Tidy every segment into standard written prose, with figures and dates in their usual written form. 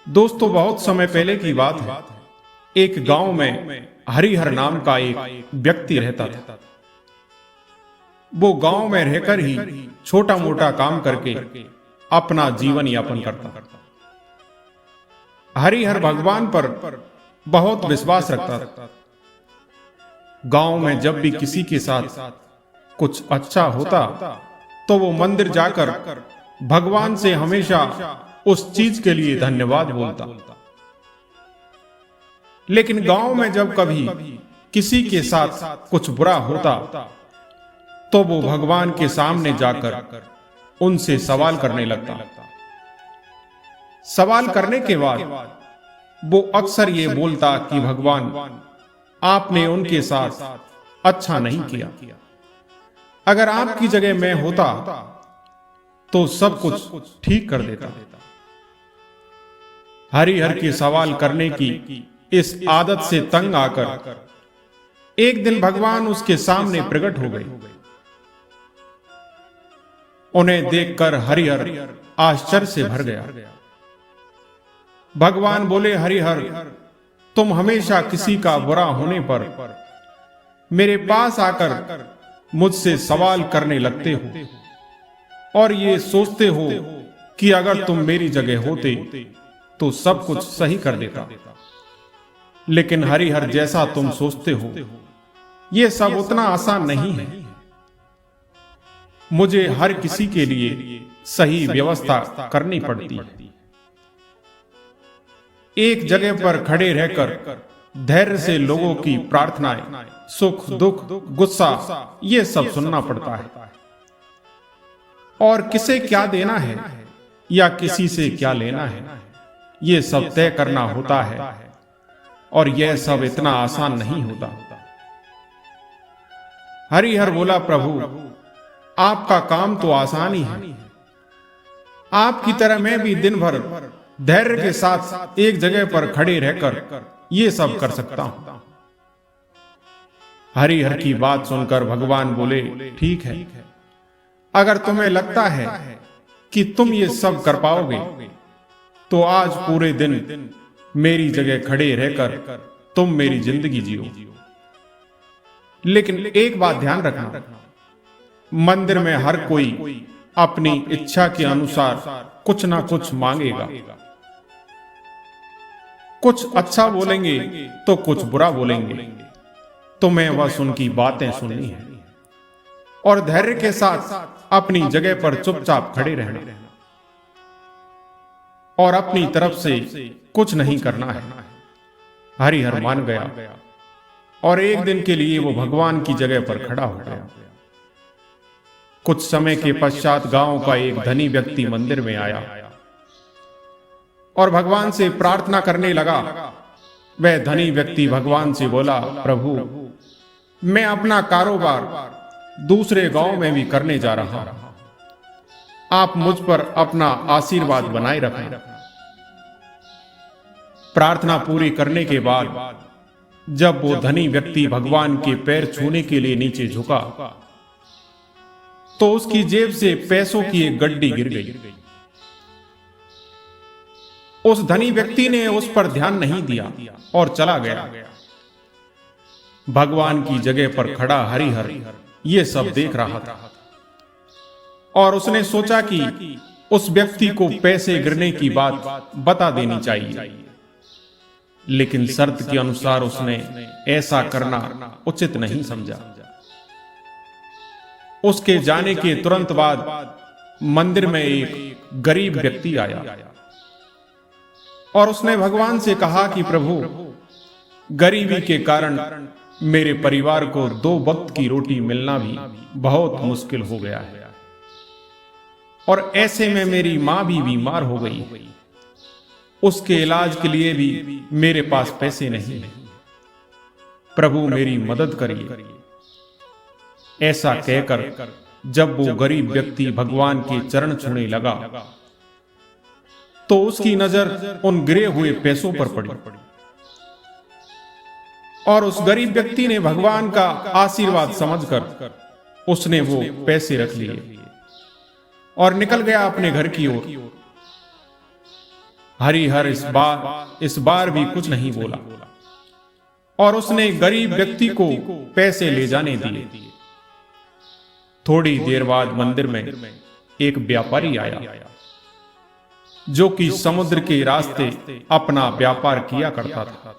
दोस्तों, बहुत समय पहले की बात है। एक गांव में हरिहर नाम का एक व्यक्ति रहता था। वो गांव में रहकर ही छोटा मोटा काम करके अपना जीवन यापन करता। हरिहर भगवान पर बहुत विश्वास रखता था। गांव में जब भी किसी के साथ कुछ अच्छा होता तो वो मंदिर जाकर भगवान से हमेशा उस चीज के लिए धन्यवाद बोलता। लेकिन गांव में जब कभी किसी के साथ कुछ बुरा होता तो वो भगवान के सामने जाकर उनसे सवाल करने लगता। सवाल करने के बाद वो अक्सर ये बोलता कि भगवान, आपने उनके साथ अच्छा नहीं किया। अगर आपकी जगह मैं होता तो सब कुछ ठीक कर देता। हरिहर के सवाल करने की इस आदत से तंग आकर एक दिन भगवान उसके सामने प्रकट हो गए। उन्हें देखकर हरिहर आश्चर्य से भर गया। भगवान बोले, हरिहर, तुम हमेशा किसी का बुरा होने पर मेरे पास आकर मुझसे सवाल करने लगते हो और ये सोचते हो कि अगर तुम मेरी जगह होते तो सब कुछ सही कर देता। लेकिन हरिहर, जैसा तुम सोचते हो ये सब उतना आसान नहीं है। मुझे हर किसी के लिए सही व्यवस्था करनी पड़ती है। एक जगह पर खड़े रहकर धैर्य से लोगों की प्रार्थनाएं, सुख दुख, गुस्सा, ये सब सुनना पड़ता है। और किसे क्या देना है या किसी से क्या लेना है, ये सब तय करना होता है। और यह सब इतना आसान नहीं होता। हरिहर बोला, प्रभु, आपका काम तो आसान ही है। आपकी तरह मैं भी दिन भर धैर्य के साथ एक जगह पर खड़े रहकर ये सब कर सकता हूं। हरिहर की बात सुनकर भगवान बोले, ठीक है, अगर तुम्हें लगता है कि तुम ये सब कर पाओगे तो आज पूरे दिन मेरी जगह खड़े रहकर तुम मेरी जिंदगी जियो। लेकिन एक बात ध्यान रखना, मंदिर में हर कोई अपनी इच्छा के अनुसार कुछ ना कुछ मांगेगा। कुछ अच्छा बोलेंगे तो कुछ बुरा बोलेंगे। तुम्हें बस उनकी बातें सुननी है और धैर्य के साथ अपनी जगह पर चुपचाप खड़े रहना और अपनी तरफ से कुछ नहीं करना है। हरिहर मान गया और एक दिन के लिए वो भगवान की जगह पर खड़ा हो गया। कुछ समय के पश्चात गांव का एक धनी व्यक्ति मंदिर में आया और भगवान से प्रार्थना करने लगा। वह धनी व्यक्ति भगवान से बोला, प्रभु, मैं अपना कारोबार दूसरे गांव में भी करने जा रहा हूं। आप मुझ पर अपना आशीर्वाद बनाए रखें। प्रार्थना पूरी करने के बाद जब वो धनी व्यक्ति भगवान के पैर छूने के लिए नीचे झुका तो उसकी जेब से पैसों की एक गड्डी गिर गई। उस धनी व्यक्ति ने उस पर ध्यान नहीं दिया और चला गया। भगवान की जगह पर खड़ा हरिहर ये सब देख रहा था और उसने सोचा कि उस व्यक्ति को पैसे गिरने की बात बता देनी चाहिए। लेकिन शर्त के अनुसार उसने ऐसा करना उचित नहीं समझा। उसके जाने के तुरंत बाद मंदिर में एक गरीब व्यक्ति आया और उसने भगवान से कहा कि प्रभु, गरीबी के कारण मेरे परिवार को 2 वक्त की रोटी मिलना भी बहुत मुश्किल हो गया है और ऐसे में मेरी मां भी बीमार हो गई है। उसके इलाज के लिए भी मेरे पास पैसे नहीं है। प्रभु, मेरी मदद करिए। ऐसा कहकर जब वो गरीब व्यक्ति भगवान के चरण छूने लगा तो उसकी नजर उन गिरे हुए पैसों पर पड़ी और उस गरीब व्यक्ति ने भगवान का आशीर्वाद समझकर उसने वो पैसे रख लिए और निकल गया अपने घर की ओर। हरिहर इस बार भी कुछ नहीं बोला और उसने गरीब व्यक्ति को पैसे ले जाने दिए। थोड़ी देर बाद मंदिर में एक व्यापारी आया जो कि समुद्र के रास्ते अपना व्यापार किया करता था।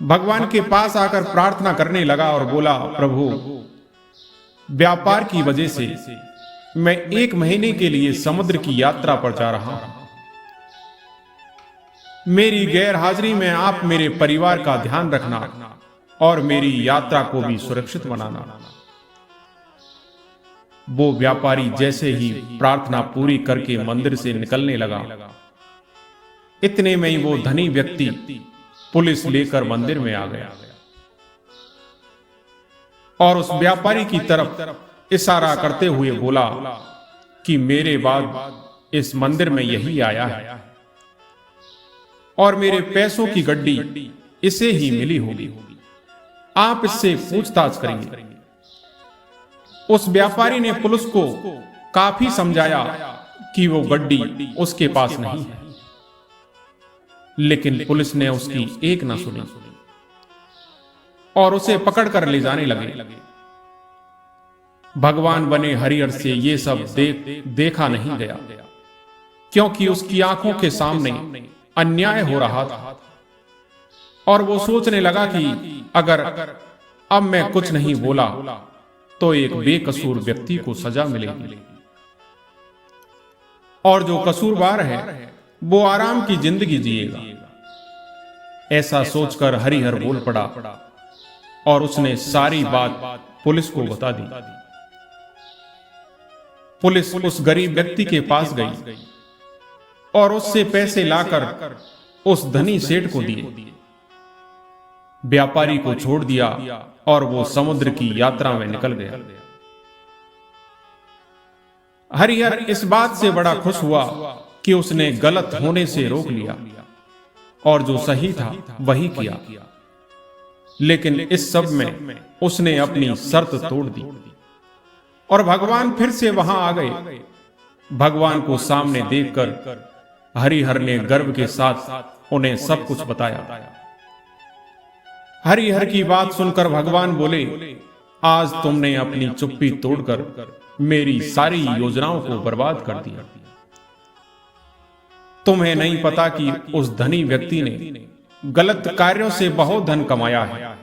भगवान के पास आकर प्रार्थना करने लगा और बोला, प्रभु, व्यापार की वजह से मैं 1 महीने के लिए समुद्र की यात्रा पर जा रहा हूं। मेरी गैर हाजिरी में आप मेरे परिवार का ध्यान रखना और मेरी यात्रा को भी सुरक्षित बनाना। वो व्यापारी जैसे ही प्रार्थना पूरी करके मंदिर से निकलने लगा, इतने में ही वो धनी व्यक्ति पुलिस लेकर मंदिर में आ गया और उस व्यापारी की तरफ इशारा करते हुए बोला कि मेरे बाद इस मंदिर में यही आया है और मेरे पैसों की गड्डी इसे ही मिली होगी, आप इससे पूछताछ करेंगे। उस व्यापारी ने पुलिस को काफी समझाया कि वो गड्डी उसके पास नहीं है, लेकिन पुलिस ने उसकी एक न सुनी और उसे पकड़कर ले जाने लगे। भगवान बने हरिहर से ये सब देखा नहीं गया, क्योंकि उसकी आंखों के सामने अन्याय हो रहा था और वो सोचने लगा कि अगर अब मैं कुछ नहीं बोला तो एक बेकसूर व्यक्ति को सजा मिलेगी और जो कसूरवार है वो आराम की जिंदगी जिएगा। ऐसा सोचकर हरिहर बोल पड़ा और उसने सारी बात पुलिस को बता दी। पुलिस उस गरीब व्यक्ति के पास गई और उससे पैसे लाकर उस धनी सेठ को दिए। व्यापारी को छोड़ दिया और वो समुद्र की यात्रा में निकल गया। हरिहर इस बात से बड़ा खुश हुआ कि उसने गलत होने से रोक लिया और जो सही था वही किया, लेकिन इस सब में उसने अपनी शर्त तोड़ दी और भगवान फिर से वहां आ गए। भगवान को सामने देखकर हरिहर ने गर्व के साथ उन्हें सब कुछ बताया। हरिहर की बात सुनकर भगवान बोले, आज तुमने अपनी चुप्पी तोड़कर मेरी सारी योजनाओं को बर्बाद कर दिया। तुम्हें नहीं पता कि उस धनी व्यक्ति ने गलत कार्यों से बहुत धन कमाया है।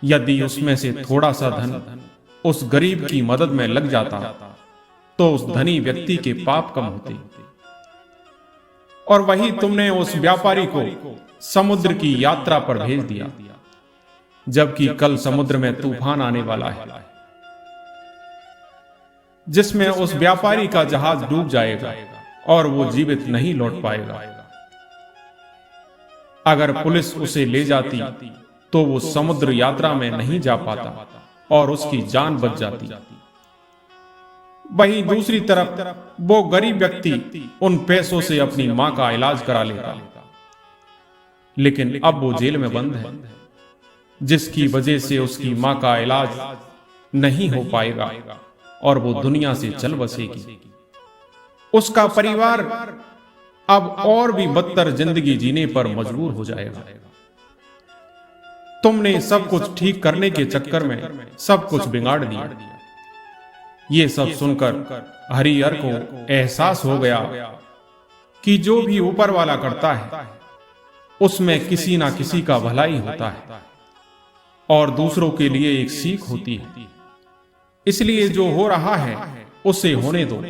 यदि उसमें से थोड़ा सा धन उस गरीब की मदद में लग जाता तो उस धनी व्यक्ति के पाप कम होते। और वही तुमने उस व्यापारी को समुद्र की यात्रा पर भेज दिया, जबकि कल समुद्र में तूफान आने वाला है जिसमें उस व्यापारी का जहाज डूब जाएगा और वो जीवित नहीं लौट पाएगा। अगर पुलिस उसे ले जाती तो वो समुद्र यात्रा में नहीं जा पाता और उसकी जान बच जाती। वहीं दूसरी तरफ वो गरीब व्यक्ति उन पैसों से अपनी मां का इलाज करा लेता, लेकिन अब वो जेल में बंद है, जिसकी वजह से उसकी मां का इलाज नहीं हो पाएगा और वो दुनिया से चल बसेगी। उसका परिवार अब और भी बदतर जिंदगी जीने पर मजबूर हो जाएगा। तुमने सब कुछ ठीक करने के चक्कर में सब कुछ बिगाड़ दिया। ये सब सुनकर हरिहर को एहसास हो गया कि जो भी ऊपर वाला करता है उसमें किसी ना किसी का भलाई होता है और दूसरों के लिए एक सीख होती है। इसलिए जो हो रहा है उसे होने दो।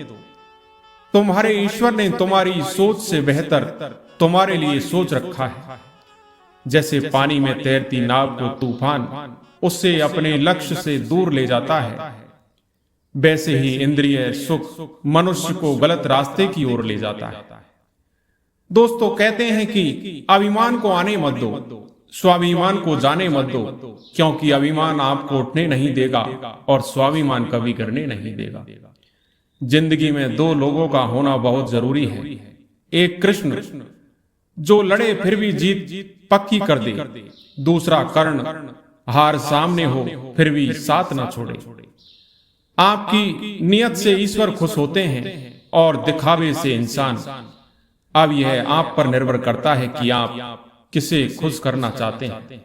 तुम्हारे ईश्वर ने तुम्हारी सोच से बेहतर तुम्हारे लिए सोच रखा है। जैसे पानी में तैरती नाव को तूफान उससे अपने लक्ष्य से दूर ले जाता है, वैसे ही इंद्रिय सुख मनुष्य को गलत रास्ते की ओर ले जाता है। दोस्तों, कहते हैं कि अभिमान को आने मत दो, स्वाभिमान को जाने मत दो, क्योंकि अभिमान आपको उठने नहीं देगा और स्वाभिमान कभी गिरने नहीं देगा। जिंदगी में दो लोगों का होना बहुत जरूरी है। एक कृष्ण जो लड़े फिर भी जीत पक्की कर दे, दूसरा कर्ण हार सामने हो फिर भी साथ न छोड़े। आपकी नियत से ईश्वर खुश होते हैं और दिखावे से इंसान, अब यह आप पर निर्भर करता है कि आप किसे खुश करना चाहते हैं।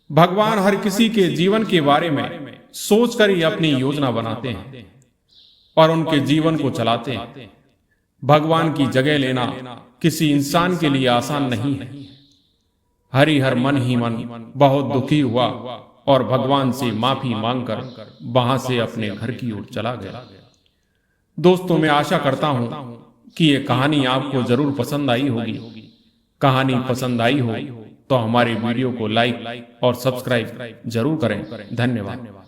भगवान हर किसी के जीवन के बारे में सोचकर ही अपनी योजना बनाते हैं और उनके जीवन को चलाते हैं। भगवान की जगह लेना किसी इंसान के लिए आसान नहीं है। हरिहर मन ही मन बहुत दुखी हुआ और भगवान से माफी मांगकर वहां से अपने घर की ओर चला गया। दोस्तों, मैं आशा करता हूं कि ये कहानी आपको जरूर पसंद आई होगी। कहानी पसंद आई हो तो हमारे वीडियो को लाइक और सब्सक्राइब जरूर करें। धन्यवाद।